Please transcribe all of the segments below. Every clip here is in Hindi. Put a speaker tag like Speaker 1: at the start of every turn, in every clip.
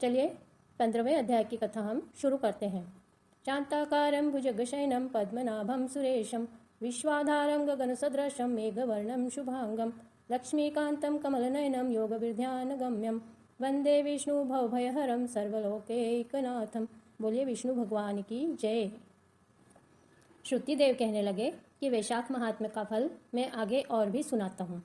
Speaker 1: चलिए 15वें अध्याय की कथा हम शुरू करते हैं। शांताकारं भुजगशयनं पद्मनाभं सुरेशं विश्वाधारं गगनसदृशं मेघवर्णं शुभांगं लक्ष्मीकान्तं कमलनयनं योगविद्यानगम्यं वंदे विष्णु भवभयहरं सर्वलोकैकनाथं। बोलिए विष्णु भगवान की जय। श्रुतिदेव कहने लगे कि वैशाख महात्म्य का फल मैं आगे और भी सुनाता हूँ।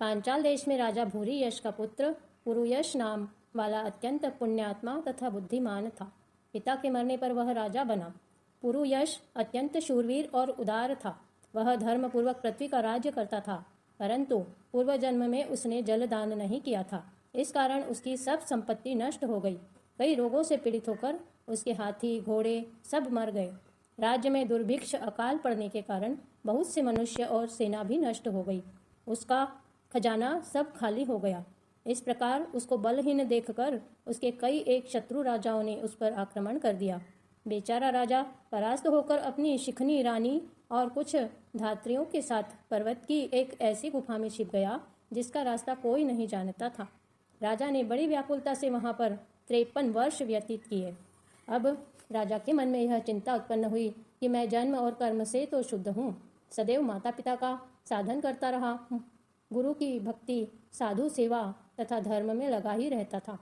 Speaker 1: पांचाल देश में राजा भूरी यश का पुत्र पुरुयश नाम वाला अत्यंत पुण्यात्मा तथा बुद्धिमान था। पिता के मरने पर वह राजा बना। पुरुयश अत्यंत शूरवीर और उदार था। वह धर्मपूर्वक पृथ्वी का राज्य करता था, परंतु पूर्व जन्म में उसने जलदान नहीं किया था। इस कारण उसकी सब संपत्ति नष्ट हो गई। कई रोगों से पीड़ित होकर उसके हाथी घोड़े सब मर गए। राज्य में दुर्भिक्ष अकाल पड़ने के कारण बहुत से मनुष्य और सेना भी नष्ट हो गई। उसका खजाना सब खाली हो गया। इस प्रकार उसको बलहीन देखकर उसके कई एक शत्रु राजाओं ने उस पर आक्रमण कर दिया। बेचारा राजा परास्त होकर अपनी शिखनी रानी और कुछ धात्रियों के साथ पर्वत की एक ऐसी गुफा में छिप गया जिसका रास्ता कोई नहीं जानता था। राजा ने बड़ी व्याकुलता से वहां पर 53 वर्ष व्यतीत किए। अब राजा के मन में यह चिंता उत्पन्न हुई कि मैं जन्म और कर्म से तो शुद्ध हूँ, सदैव माता पिता का साधन करता रहा हूँ, गुरु की भक्ति, साधु सेवा तथा धर्म में लगा ही रहता था।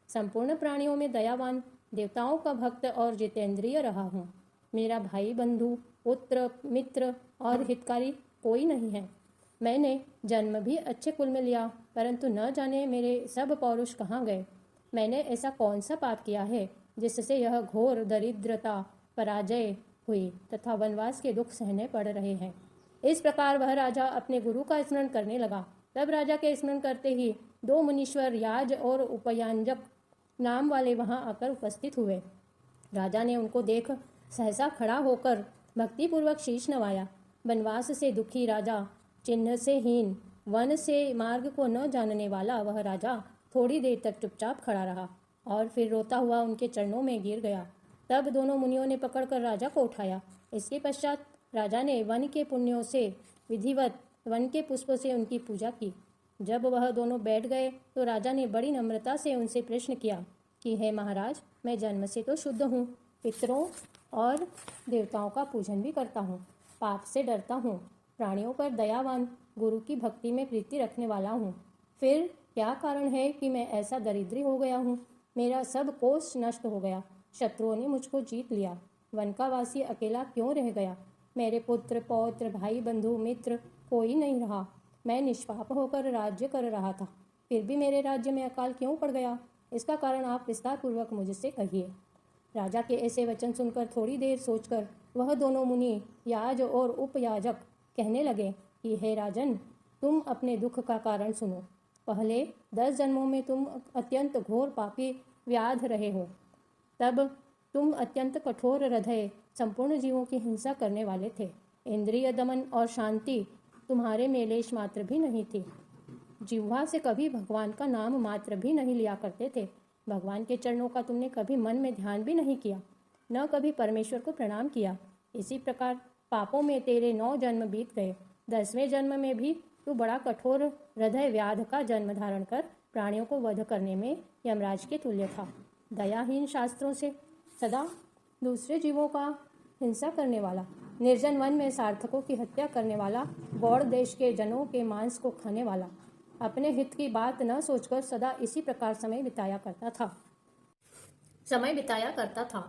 Speaker 1: संपूर्ण प्राणियों में दयावान, देवताओं का भक्त और जितेंद्रिय रहा हूँ। मेरा भाई बंधु, पुत्र, मित्र और हितकारी कोई नहीं है। मैंने जन्म भी अच्छे कुल में लिया, परंतु न जाने मेरे सब पौरुष कहाँ गए। मैंने ऐसा कौन सा पाप किया है जिससे यह घोर दरिद्रता, पराजय हुई तथा वनवास के दुख सहने पड़ रहे हैं। इस प्रकार वह राजा अपने गुरु का स्मरण करने लगा। तब राजा के स्मरण करते ही 2 मुनीश्वर याज और उपयांजक नाम वाले वहां आकर उपस्थित हुए। राजा ने उनको देख सहसा खड़ा होकर भक्तिपूर्वक शीश नवाया। वनवास से दुखी राजा, चिन्ह से हीन, वन से मार्ग को न जानने वाला वह राजा थोड़ी देर तक चुपचाप खड़ा रहा और फिर रोता हुआ उनके चरणों में गिर गया। तब दोनों मुनियों ने पकड़कर राजा को उठाया। इसके पश्चात राजा ने वन के पुण्यों से विधिवत वन के पुष्पों से उनकी पूजा की। जब वह दोनों बैठ गए तो राजा ने बड़ी नम्रता से उनसे प्रश्न किया कि हे महाराज, मैं जन्म से तो शुद्ध हूँ, पितरों और देवताओं का पूजन भी करता हूँ, पाप से डरता हूँ, प्राणियों पर दयावान, गुरु की भक्ति में प्रीति रखने वाला हूँ। फिर क्या कारण है कि मैं ऐसा दरिद्री हो गया हूँ? मेरा सब कोष नष्ट हो गया, शत्रुओं ने मुझको जीत लिया। वन का वासी अकेला क्यों रह गया? मेरे पुत्र, पौत्र, भाई, बंधु, मित्र कोई नहीं रहा। मैं निष्पाप होकर राज्य कर रहा था, फिर भी मेरे राज्य में अकाल क्यों पड़ गया? इसका कारण आप विस्तार पूर्वक मुझसे कहिए। राजा के ऐसे वचन सुनकर थोड़ी देर सोचकर वह दोनों मुनि याज और उपयाजक कहने लगे कि हे राजन, तुम अपने दुख का कारण सुनो। पहले 10 जन्मों में तुम अत्यंत घोर पापी व्याध रहे हो। तब तुम अत्यंत कठोर हृदय, संपूर्ण जीवों की हिंसा करने वाले थे। इंद्रिय दमन और शांति तुम्हारे में लेश मात्र भी नहीं थी। जिह्वा से कभी भगवान का नाम मात्र भी नहीं लिया करते थे। भगवान के चरणों का तुमने कभी मन में ध्यान भी नहीं किया, न कभी परमेश्वर को प्रणाम किया। इसी प्रकार पापों में तेरे 9 जन्म बीत गए। 10वें जन्म में भी तू बड़ा कठोर हृदय व्याध का जन्म धारण कर प्राणियों को वध करने में यमराज के तुल्य था। दयाहीन, शास्त्रों से सदा दूसरे जीवों का हिंसा करने वाला, निर्जन वन में सार्थकों की हत्या करने वाला, गौड़ देश के जनों के मांस को खाने वाला, अपने हित की बात न सोचकर सदा इसी प्रकार समय बिताया करता था।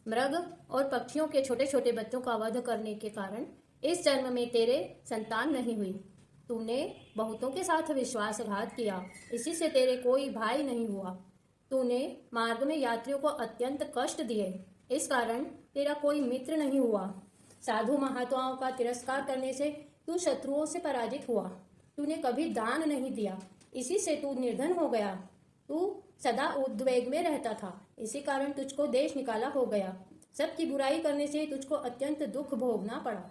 Speaker 1: मृग और पक्षियों के छोटे छोटे बच्चों का वध करने के कारण इस जन्म में तेरे संतान नहीं हुई। तूने बहुतों के साथ विश्वासघात किया, इसी से तेरे कोई भाई नहीं हुआ। तूने मार्ग में यात्रियों को अत्यंत कष्ट दिए, इस कारण तेरा कोई मित्र नहीं हुआ। साधु महात्माओं का तिरस्कार करने से तू शत्रुओं से पराजित हुआ। तूने कभी दान नहीं दिया, इसी से तू निर्धन हो गया। तू सदा उद्वेग में रहता था, इसी कारण तुझको देश निकाला हो गया। सबकी बुराई करने से तुझको अत्यंत दुख भोगना पड़ा।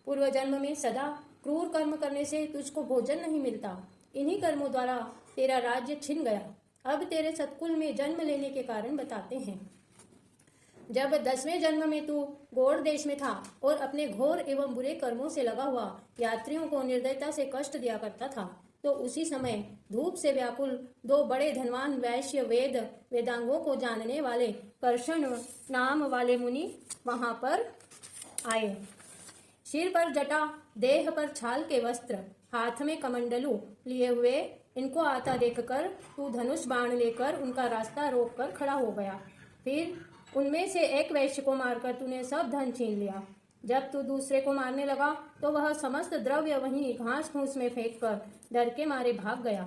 Speaker 1: पूर्व जन्म में सदा क्रूर कर्म करने से तुझको भोजन नहीं मिलता। इन्हीं कर्मों द्वारा तेरा राज्य छिन गया। अब तेरे सत्कुल में जन्म लेने के कारण बताते हैं। जब 10वें जन्म में तू गौड़ देश में था और अपने घोर एवं बुरे कर्मों से लगा हुआ यात्रियों को निर्दयता से कष्ट दिया करता था, तो उसी समय धूप से व्याकुल दो बड़े धनवान वैश्य वेदांगों को जानने वाले कर्षण नाम वाले मुनि वहां पर आए। सिर पर जटा, देह पर छाल के वस्त्र, हाथ में कमंडलू लिए हुए इनको आता देखकर तू धनुष बाण लेकर उनका रास्ता रोककर खड़ा हो गया। फिर उनमें से एक वैश्य को मारकर तूने सब धन छीन लिया। जब तू दूसरे को मारने लगा तो वह समस्त द्रव्य वहीं घास फूस में फेंककर डर के मारे भाग गया।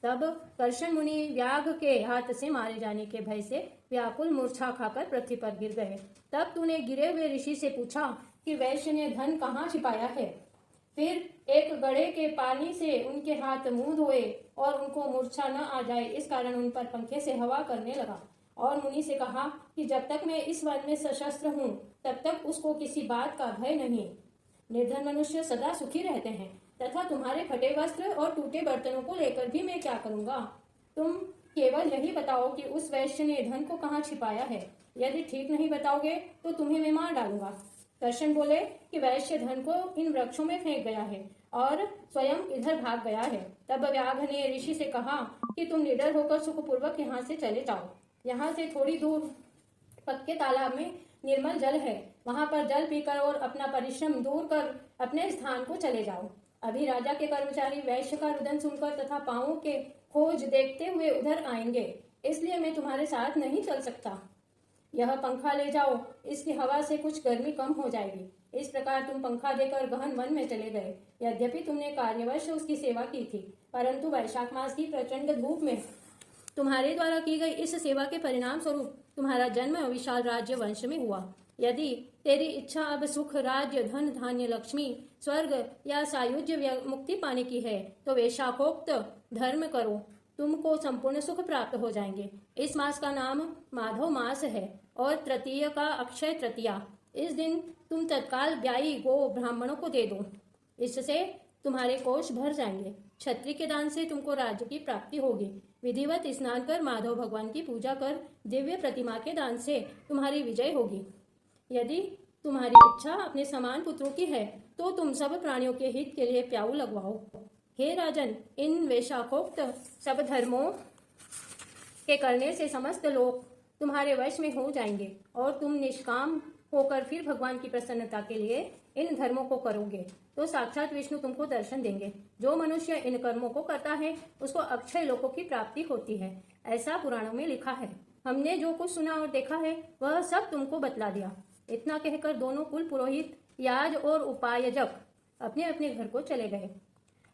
Speaker 1: तब कर्षण मुनि व्याघ के हाथ से मारे जाने के भय से व्याकुल मूर्छा खाकर पृथ्वी पर गिर गए। तब तूने गिरे हुए ऋषि से पूछा कि वैश्य ने धन कहाँ छिपाया है। फिर एक गड्ढे के पानी से उनके हाथ मुंह धोए और उनको मूर्छा न आ जाए इस कारण उन पर पंखे से हवा करने लगा और मुनि से कहा कि जब तक मैं इस वन में सशस्त्र हूँ तब तक उसको किसी बात का भय नहीं। निर्धन मनुष्य सदा सुखी रहते हैं तथा तुम्हारे फटे वस्त्र और टूटे बर्तनों को लेकर भी मैं क्या करूँगा। तुम केवल यही बताओ कि उस वैश्य ने धन को कहाँ छिपाया है। यदि ठीक नहीं बताओगे तो तुम्हें मैं मार डालूंगा। कर्षण बोले कि वैश्य धन को इन वृक्षों में फेंक गया है और स्वयं इधर भाग गया है। तब व्याघ ने ऋषि से कहा कि तुम निडर होकर सुखपूर्वक यहाँ से चले जाओ। यहाँ से थोड़ी दूर पक्के तालाब में निर्मल जल है, वहां पर जल पीकर और अपना परिश्रम दूर कर अपने स्थान को चले जाओ। अभी राजा के कर्मचारी वैश्य का रुदन सुनकर तथा पांवों के खोज देखते हुए उधर आएंगे, इसलिए मैं तुम्हारे साथ नहीं चल सकता। यह पंखा ले जाओ, इसकी हवा से कुछ गर्मी कम हो जाएगी। इस प्रकार तुम पंखा देकर गहन वन में चले गए। यद्यपि तुमने कार्यवश उसकी सेवा की थी, परंतु वैशाख मास की प्रचंड धूप में तुम्हारे द्वारा की गई इस सेवा के परिणाम स्वरूप तुम्हारा जन्म विशाल राज्य वंश में हुआ। यदि तेरी इच्छा अब सुख, राज्य, धन, धान्य, लक्ष्मी, स्वर्ग या सायुज्य मुक्ति पाने की है तो वैशाखोक्त धर्म करो, तुमको संपूर्ण सुख प्राप्त हो जाएंगे। इस मास का नाम माधव मास है और तृतीय का अक्षय तृतीया। इस दिन तुम तत्काल गाय गो ब्राह्मणों को दे दो, इससे तुम्हारे कोष भर जाएंगे। क्षत्रिय के दान से तुमको राज्य की प्राप्ति होगी। विधिवत स्नान कर माधव भगवान की पूजा कर दिव्य प्रतिमा के दान से तुम्हारी विजय होगी। यदि तुम्हारी इच्छा अपने समान पुत्रों की है तो तुम सब प्राणियों के हित के लिए प्याऊ लगवाओ। हे राजन, इन वैशाखोक्त सब धर्मों के करने से समस्त लोग तुम्हारे वश में हो जाएंगे और तुम निष्काम होकर फिर भगवान की प्रसन्नता के लिए इन धर्मों को करोगे तो साक्षात विष्णु तुमको दर्शन देंगे। जो मनुष्य इन कर्मों को करता है उसको अक्षय लोकों की प्राप्ति होती है, ऐसा पुराणों में लिखा है। हमने जो कुछ सुना और देखा है वह सब तुमको बतला दिया। इतना कहकर दोनों कुल पुरोहित, याज और उपायजक अपने अपने घर को चले गए।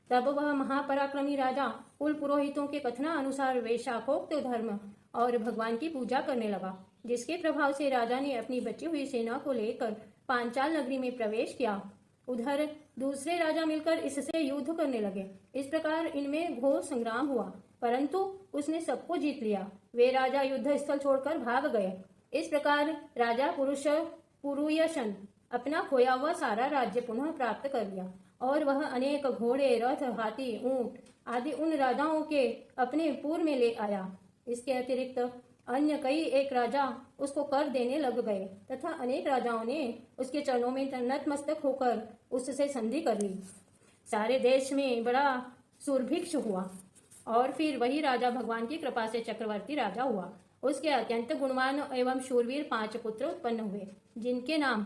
Speaker 1: तब वह महापराक्रमी राजा कुल पुरोहितों के कथना अनुसार वैशाखोक्त धर्म और भगवान की पूजा करने लगा, जिसके प्रभाव से राजा ने अपनी बची हुई सेना को लेकर पांचाल नगरी में प्रवेश किया। उधर दूसरे राजा मिलकर इससे युद्ध करने लगे। इस प्रकार इनमें घोर संग्राम हुआ, परंतु उसने सबको जीत लिया। वे राजा युद्ध स्थल छोड़कर भाग गए। इस प्रकार राजा पुरुयशन अपना खोया हुआ सारा राज्य पुनः प्राप्त कर लिया और वह अनेक घोड़े, रथ, हाथी, ऊंट आदि उन राजाओं के अपने पूर्व में ले आया। इसके अतिरिक्त अन्य कई एक राजा उसको कर देने लग गए तथा अनेक राजाओं ने उसके चरणों में नतमस्तक होकर उससे संधि कर ली। सारे देश में बड़ा सुरभिक्ष हुआ और फिर वही राजा भगवान की कृपा से चक्रवर्ती राजा हुआ। उसके अत्यंत गुणवान एवं शूरवीर 5 पुत्र उत्पन्न हुए, जिनके नाम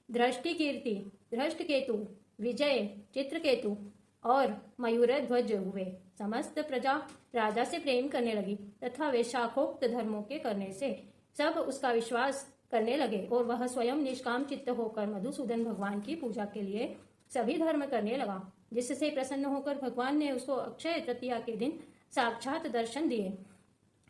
Speaker 1: दृष्टिकीर्ति, धृष्टकेतु, विजय, चित्रकेतु और मयूरध्वज हुए। समस्त प्रजा राजा से प्रेम करने लगी तथा वैशाखोक्त धर्मों के करने से सब उसका विश्वास करने लगे और वह स्वयं निष्काम चित्त होकर मधुसूदन भगवान की पूजा के लिए सभी धर्म करने लगा, जिससे प्रसन्न होकर भगवान ने उसको अक्षय तृतीया के दिन साक्षात दर्शन दिए।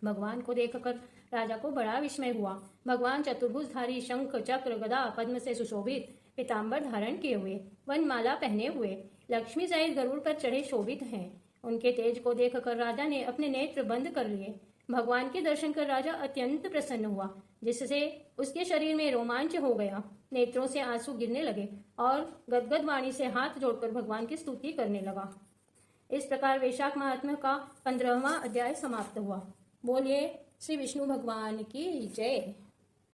Speaker 1: भगवान को देखकर राजा को बड़ा विस्मय हुआ। भगवान चतुर्भुजधारी, शंख, चक्र, गदा, पद्म से सुशोभित, पीताम्बर धारण किए हुए, वनमाला पहने हुए, लक्ष्मी सहित गरुड़ पर चढ़े शोभित हैं। उनके तेज को देखकर राजा ने अपने नेत्र बंद कर लिए। भगवान के दर्शन कर राजा अत्यंत प्रसन्न हुआ, जिससे उसके शरीर में रोमांच हो गया। नेत्रों से आंसू गिरने लगे और गदगद वाणी से हाथ जोड़कर भगवान की स्तुति करने लगा। इस प्रकार वैशाख महात्म्य का 15वां अध्याय समाप्त हुआ। बोलिए श्री विष्णु भगवान की जय।